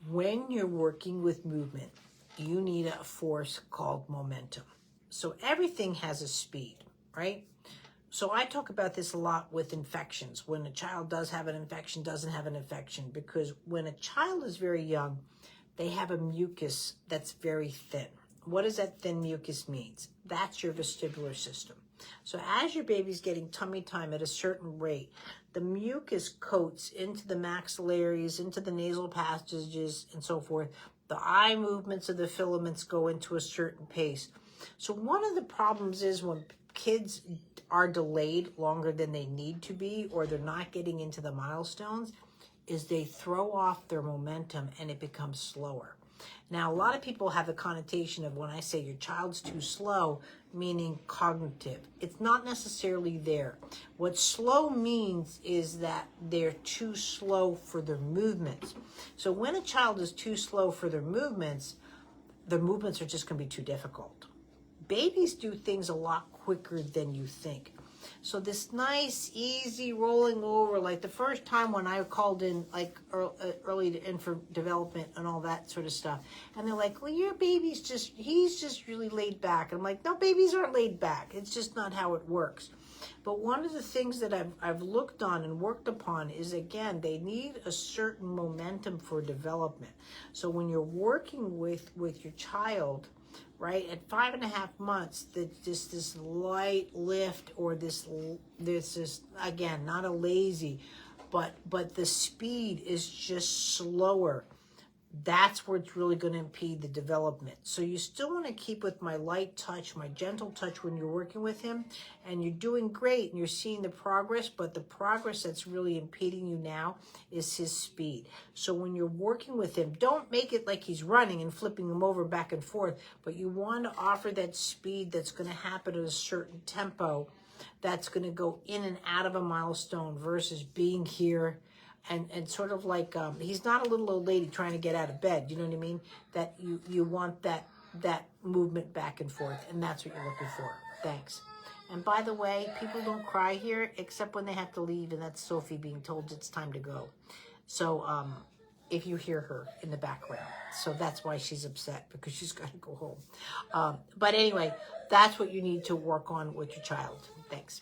When you're working with movement, you need a force called momentum. So everything has a speed, right? So I talk about this a lot with infections. When a child does have an infection, doesn't have an infection, because when a child is very young, they have a mucus that's very thin. What does that thin mucus mean? That's your vestibular system. So as your baby's getting tummy time at a certain rate, the mucus coats into the maxillaries, into the nasal passages, and so forth. The eye movements of the filaments go into a certain pace. So one of the problems is when kids are delayed longer than they need to be, or they're not getting into the milestones, is they throw off their momentum and it becomes slower. Now, a lot of people have the connotation of when I say your child's too slow, meaning cognitive. It's not necessarily there. What slow means is that they're too slow for their movements. So when a child is too slow for their movements are just going to be too difficult. Babies do things a lot quicker than you think. So this nice, easy rolling over, like the first time when I called in, like early infant development and all that sort of stuff, and they're like, well, your baby's he's just really laid back. And I'm like, no, babies aren't laid back. It's just not how it works. But one of the things that I've looked on and worked upon is, again, they need a certain momentum for development. So when you're working with your child, right, at 5.5 months, that just this light lift, or this again, not a lazy, but the speed is just slower. That's where it's really going to impede the development. So you still want to keep with my light touch, my gentle touch when you're working with him, and you're doing great and you're seeing the progress, but the progress that's really impeding you now is his speed. So when you're working with him, don't make it like he's running and flipping him over back and forth, but you want to offer that speed that's going to happen at a certain tempo, that's going to go in and out of a milestone versus being here and sort of like, he's not a little old lady trying to get out of bed, you know what I mean? That you want that movement back and forth, and that's what you're looking for. Thanks. And by the way, people don't cry here except when they have to leave, and that's Sophie being told it's time to go. So if you hear her in the background, so that's why she's upset, because she's got to go home. But anyway, that's what you need to work on with your child. Thanks.